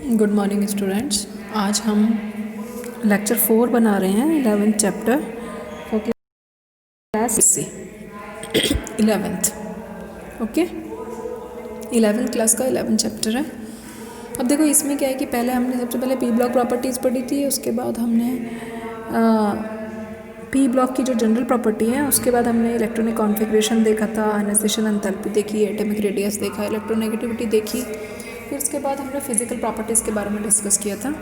Good morning students. आज हम lecture 4 बना रहे हैं 11th chapter for class C 11th। Okay, 11th class का 11th चैप्टर है। अब देखो इसमें क्या है कि पहले हमने सबसे पहले पी ब्लॉक प्रॉपर्टीज़ पढ़ी थी, उसके बाद हमने पी ब्लॉक की जो जनरल प्रॉपर्टी है, उसके बाद हमने इलेक्ट्रॉनिक कॉन्फ़िगरेशन देखा था, आयनाइजेशन एंथैल्पी देखी, एटॉमिक रेडियस देखा, इलेक्ट्रोनेगेटिविटी देखी, फिर उसके बाद हमने फिजिकल प्रॉपर्टीज़ के बारे में डिस्कस किया था।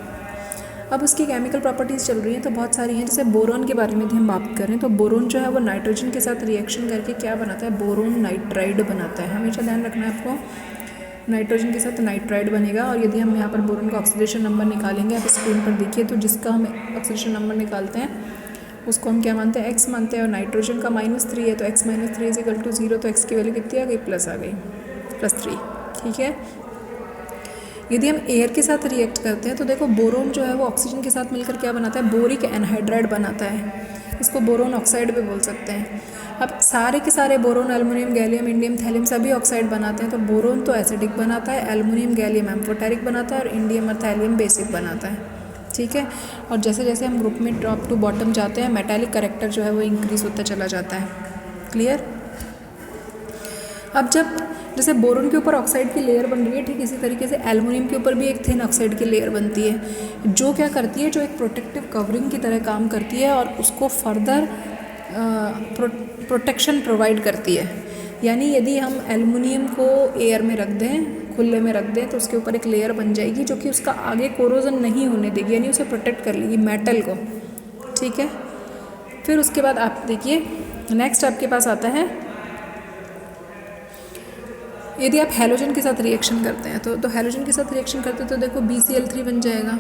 अब उसकी केमिकल प्रॉपर्टीज़ चल रही हैं तो बहुत सारी हैं। जैसे बोरोन के बारे में भी हम बात कर रहे हैं तो बोरोन जो है वो नाइट्रोजन के साथ रिएक्शन करके क्या बनाता है, बोरोन नाइट्राइड बनाता है। हमेशा ध्यान रखना है आपको, नाइट्रोजन के साथ नाइट्राइड बनेगा। और यदि हम यहाँ पर बोरोन का ऑक्सीडेशन नंबर निकालेंगे, आप स्क्रीन पर देखिए, तो जिसका हम ऑक्सीडेशन नंबर निकालते हैं उसको हम क्या मानते हैं, एक्स मानते हैं। और नाइट्रोजन का -3 है तो x - 3 = 0, तो x की वैल्यू कितनी आ गई, प्लस आ गई, +3। ठीक है। यदि हम एयर के साथ रिएक्ट करते हैं तो देखो बोरोन जो है वो ऑक्सीजन के साथ मिलकर क्या बनाता है, बोरिक एनहाइड्राइड बनाता है। इसको बोरोन ऑक्साइड भी बोल सकते हैं। अब सारे के सारे boron aluminium gallium indium thallium सभी ऑक्साइड बनाते हैं। तो बोरोन तो एसिडिक बनाता है, एल्युमिनियम गैलियम एम्फोटेरिक बनाता है और इंडियम और थैलियम बेसिक बनाता है। ठीक है। और जैसे जैसे हम ग्रुप में टॉप टू बॉटम जाते हैं, मेटालिक करेक्टर जो है वो इंक्रीज होता चला जाता है। क्लियर। अब जब जैसे बोरोन के ऊपर ऑक्साइड की लेयर बन रही है, ठीक इसी तरीके से एल्युमिनियम के ऊपर भी एक थिन ऑक्साइड की लेयर बनती है, जो क्या करती है, जो एक प्रोटेक्टिव कवरिंग की तरह काम करती है और उसको फर्दर प्रोटेक्शन प्रोवाइड करती है। यानी यदि हम एल्युमिनियम को एयर में रख दें, खुले में रख दें, तो उसके ऊपर एक लेयर बन जाएगी जो कि उसका आगे कोरोजन नहीं होने देगी, यानी उसे प्रोटेक्ट कर लेगी मेटल को। ठीक है। फिर उसके बाद आप देखिए नेक्स्ट आपके पास आता है, यदि आप हैलोजन के साथ रिएक्शन करते हैं तो हैलोजन के साथ रिएक्शन करते हैं तो देखो BCl3 बन जाएगा,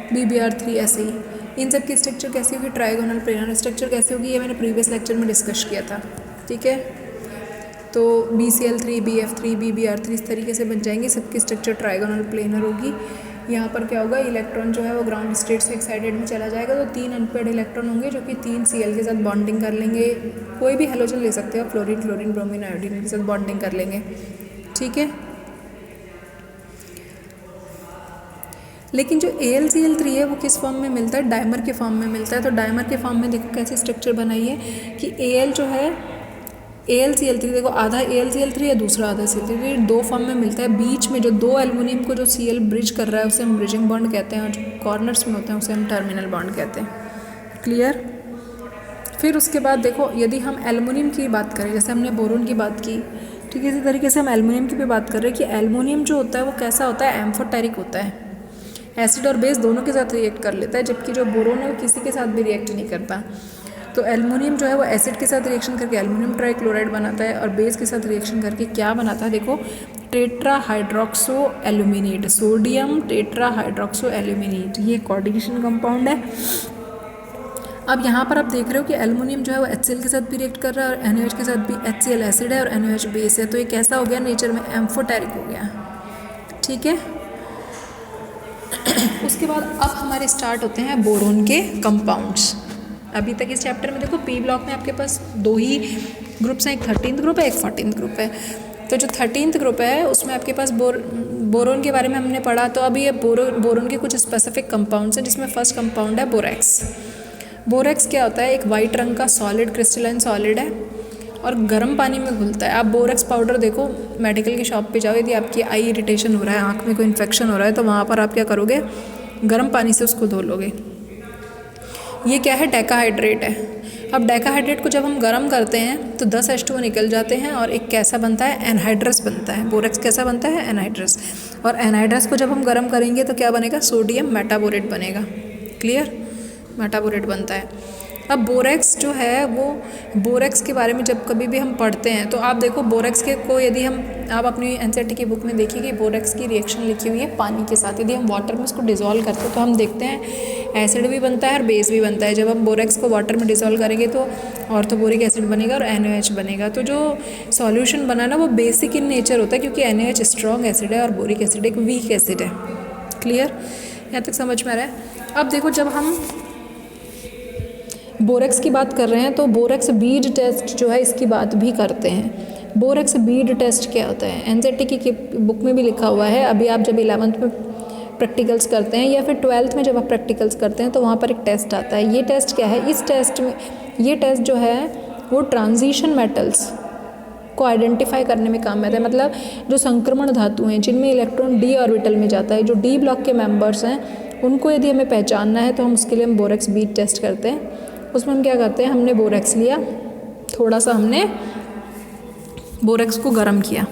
BBr3 ऐसे ही। इन सब की स्ट्रक्चर कैसी होगी, ट्राइगोनल प्लेनर स्ट्रक्चर कैसे होगी, ये मैंने प्रीवियस लेक्चर में डिस्कस किया था। ठीक है। तो BCl3 BF3 BBr3 इस तरीके से बन जाएंगे, सबकी स्ट्रक्चर ट्राइगोनल प्लेनर होगी। यहाँ पर क्या होगा, इलेक्ट्रॉन जो है वो ग्राउंड स्टेट से एक्साइटेड में चला जाएगा, तो 3 अनपेड इलेक्ट्रॉन होंगे जो कि 3 Cl के साथ बॉन्डिंग कर लेंगे। कोई भी हैलोजन ले सकते हो, फ्लोरीन क्लोरीन ब्रोमीन आयोडीन के साथ बॉन्डिंग कर लेंगे। ठीक है। लेकिन जो AlCl3 है वो किस फॉर्म में मिलता है, डायमर के फॉर्म में मिलता है। तो डायमर के फॉर्म में देखो कैसे स्ट्रक्चर बनाई है कि Al जो है AlCl3, देखो आधा AlCl3 है, दूसरा आधा Cl3, दो फॉर्म में मिलता है। बीच में जो दो एल्युमिनियम को जो Cl ब्रिज कर रहा है उसे हम ब्रिजिंग बॉन्ड कहते हैं, और जो कॉर्नर्स में होते हैं उसे हम टर्मिनल बॉन्ड कहते हैं। क्लियर। फिर उसके बाद देखो यदि हम एल्युमिनियम की बात करें, जैसे हमने बोरोन की बात की, ठीक है, इसी तरीके से हम एल्युमिनियम की भी बात कर रहे हैं कि एल्युमिनियम जो होता है वो कैसा होता है, एम्फोटेरिक होता है, एसिड और बेस दोनों के साथ रिएक्ट कर लेता है, जबकि जो बोरोन है वो किसी के साथ भी रिएक्ट नहीं करता। तो एल्युमिनियम जो है वो एसिड के साथ रिएक्शन करके एल्युमिनियम ट्राइक्लोराइड बनाता है, और बेस के साथ रिएक्शन करके क्या बनाता है, देखो tetra hydroxo aluminate, sodium tetra hydroxo aluminate, ये कोऑर्डिनेशन कंपाउंड है। अब यहाँ पर आप देख रहे हो कि एल्युमिनियम जो है वो HCl के साथ भी रिएक्ट कर रहा है और NaOH के साथ भी। HCl एसिड है और NaOH बेस है, तो ये कैसा हो गया, नेचर में एम्फोटेरिक हो गया। ठीक है। उसके बाद अब हमारे स्टार्ट होते हैं बोरोन के कंपाउंड्स। अभी तक इस चैप्टर में देखो पी ब्लॉक में आपके पास दो ही ग्रुप्स हैं, एक 13th ग्रुप है, एक 14th ग्रुप है। तो जो 13th ग्रुप है उसमें आपके पास बोरोन के बारे में हमने पढ़ा। तो अभी ये बोरोन के कुछ स्पेसिफिक कंपाउंड्स हैं, जिसमें फर्स्ट कंपाउंड है बोरेक्स। बोरेक्स क्या होता है, एक वाइट रंग का सॉलिड, क्रिस्टलाइन सॉलिड है और गर्म पानी में घुलता है। आप बोरेक्स पाउडर देखो, मेडिकल की शॉप पे जाओ, यदि आपकी आई इरिटेशन हो रहा है, आँख में कोई इन्फेक्शन हो रहा है, तो वहाँ पर आप क्या करोगे, गर्म पानी से उसको धो लोगे। ये क्या है, डेकाहाइड्रेट है। अब डेकाहाइड्रेट को जब हम गर्म करते हैं तो 10 H2O निकल जाते हैं और एक कैसा बनता है, एनहाइड्रस बनता है। बोरेक्स कैसा बनता है, एनहाइड्रस। और एनहाइड्रस को जब हम गर्म करेंगे तो क्या बनेगा, सोडियम मेटाबोरेट बनेगा। क्लियर, मेटाबोरेट बनता है। अब बोरेक्स जो है वो, बोरेक्स के बारे में जब कभी भी हम पढ़ते हैं तो आप देखो बोरेक्स के को, यदि हम आप अपनी एनसीईआरटी की बुक में देखिए कि बोरेक्स की रिएक्शन लिखी हुई है पानी के साथ। यदि हम वाटर में उसको डिज़ोल्व करते हैं तो हम देखते हैं एसिड भी बनता है और बेस भी बनता है। जब हम बोरेक्स को वाटर में डिज़ोल्व करेंगे तो ऑर्थोबोरिक एसिड बनेगा और NaOH बनेगा। तो जो सॉल्यूशन बना ना वो बेसिक इन नेचर होता है, क्योंकि NaOH स्ट्रॉन्ग एसिड है और बोरिक एसिड एक वीक एसिड है। क्लियर, यहाँ तक समझ में आ रहा है। अब देखो जब हम बोरेक्स की बात कर रहे हैं तो बोरेक्स बीड टेस्ट जो है इसकी बात भी करते हैं। बोरेक्स बीड टेस्ट क्या होता है, एनसीईआरटी की बुक में भी लिखा हुआ है। अभी आप जब 11th में प्रैक्टिकल्स करते हैं या फिर 12th में जब आप प्रैक्टिकल्स करते हैं तो वहाँ पर एक टेस्ट आता है। ये टेस्ट क्या है, इस टेस्ट में ये टेस्ट जो है वो ट्रांजिशन मेटल्स को आइडेंटिफाई करने में काम आता है। मतलब जो संक्रमण धातु हैं जिनमें इलेक्ट्रॉन डी ऑर्बिटल में जाता है, जो डी ब्लॉक के मेंबर्स हैं, उनको यदि हमें पहचानना है तो हम उसके लिए हम बोरेक्स बीट टेस्ट करते हैं। उसमें हम क्या करते हैं, हमने बोरेक्स लिया, थोड़ा सा हमने बोरेक्स को गर्म किया,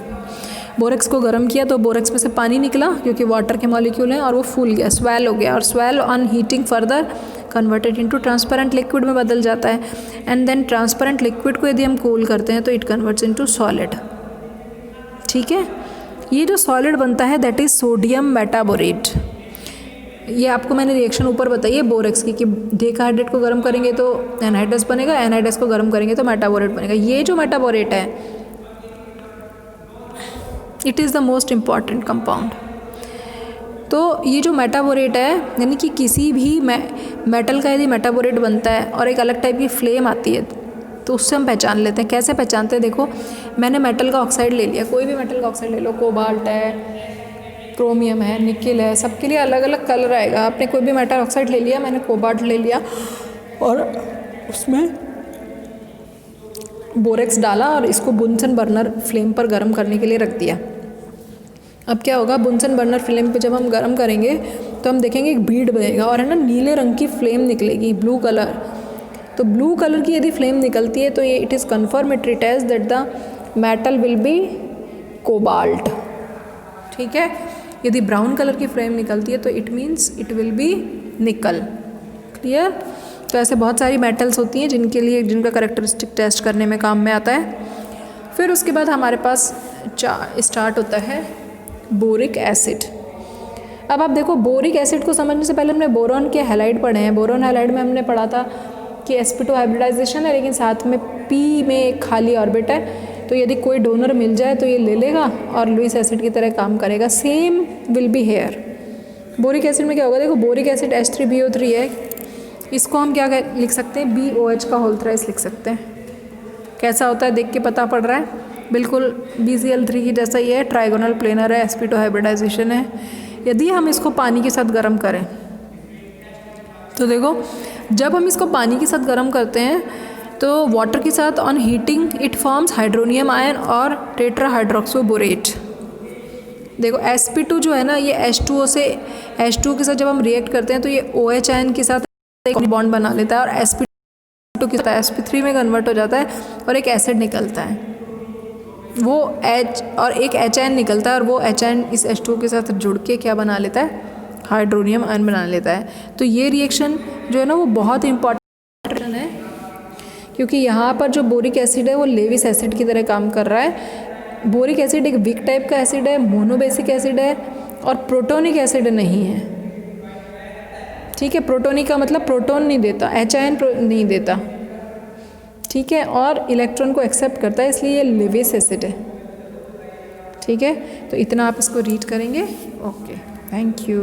बोरेक्स को गर्म किया तो बोरेक्स में से पानी निकला क्योंकि वाटर के मॉलिक्यूल हैं और वो फूल गया, स्वेल हो गया, और swell on heating further converted into transparent liquid में बदल जाता है। एंड देन ट्रांसपेरेंट लिक्विड को यदि हम कूल करते हैं तो इट कन्वर्ट्स इनटू सॉलिड। ठीक है, ये जो सॉलिड बनता है दैट इज़ सोडियम मेटाबोरेट। ये आपको मैंने रिएक्शन ऊपर बताई है बोरेक्स की कि डेकाहाइड्रेट को गर्म करेंगे तो एनहाइड्रस बनेगा, एनहाइड्रस को गर्म करेंगे तो मेटाबोरेट बनेगा। ये जो मेटाबोरेट है it is the most important compound. तो ये जो मेटाबोरेट है यानी कि किसी भी मेटल का यदि मेटाबोरेट बनता है और एक अलग टाइप की फ्लेम आती है तो उससे हम पहचान लेते हैं। कैसे पहचानते हैं, देखो मैंने मेटल का ऑक्साइड ले लिया, कोई भी मेटल का ऑक्साइड ले लो, कोबाल्ट है, क्रोमियम है, निकेल है, सबके लिए अलग अलग कलर आएगा। आपने कोई भी मेटल ऑक्साइड ले लिया, मैंने कोबाल्ट ले लिया और उसमें बोरेक्स डाला और इसको बुनसन बर्नर फ्लेम पर गर्म करने के लिए रख दिया। अब क्या होगा, बुनसन बर्नर फ्लेम पे जब हम गर्म करेंगे तो हम देखेंगे एक बीड बनेगा और है ना नीले रंग की फ्लेम निकलेगी, ब्लू कलर। तो ब्लू कलर की यदि फ्लेम निकलती है तो ये it is confirmatory test that the metal will be cobalt. ठीक है, यदि ब्राउन कलर की फ्लेम निकलती है तो it means it will be निकल। क्लियर। तो ऐसे बहुत सारी मेटल्स होती हैं जिनका करेक्टरिस्टिक टेस्ट करने में काम में आता है। फिर उसके बाद हमारे पास स्टार्ट होता है बोरिक एसिड। अब आप देखो बोरिक एसिड को समझने से पहले हमने बोरॉन के हैलाइड पढ़े हैं। बोरॉन हैलाइड में हमने पढ़ा था कि sp2 हाइब्रिडाइजेशन है लेकिन साथ में p में एक खाली ऑर्बिट है, तो यदि कोई डोनर मिल जाए तो ये ले लेगा और लुईस एसिड की तरह काम करेगा। Same will be here. Boric acid में क्या होगा, देखो बोरिक एसिड H3BO3 है, इसको हम क्या लिख सकते हैं, BOH का होल थ्राइस लिख सकते हैं। कैसा होता है देख के पता पड़ रहा है, बिल्कुल BCl3 की जैसा ही है, ट्राइगोनल प्लेनर है, sp2 हाइब्रिडाइजेशन है। यदि हम इसको पानी के साथ गर्म करें तो देखो जब हम इसको पानी के साथ गर्म करते हैं तो वाटर के साथ on heating it forms hydronium ion और टेट्राहाइड्रोक्सोबोरेट। देखो sp2 जो है ना ये H2O से H2 के साथ जब हम रिएक्ट करते हैं तो ये OH आयन के साथ एक बॉन्ड बना लेता है और sp2 के साथ sp3 में कन्वर्ट हो जाता है और एक एसिड निकलता है, वो H और एक H आयन निकलता है और वो H आयन इस H2 के साथ जुड़ के क्या बना लेता है, हाइड्रोनियम आयन बना लेता है। तो ये रिएक्शन जो है ना वो बहुत इम्पॉर्टेंट है क्योंकि यहाँ पर जो बोरिक एसिड है वो लेविस एसिड की तरह काम कर रहा है। बोरिक एसिड एक वीक टाइप का एसिड है, मोनोबेसिक एसिड है और प्रोटोनिक एसिड नहीं है। ठीक है, प्रोटोनिक का मतलब प्रोटोन नहीं देता, H आयन नहीं देता। ठीक है, और इलेक्ट्रॉन को एक्सेप्ट करता है, इसलिए ये लेविस एसिड है। ठीक है, तो इतना आप इसको रीड करेंगे। Okay, thank you.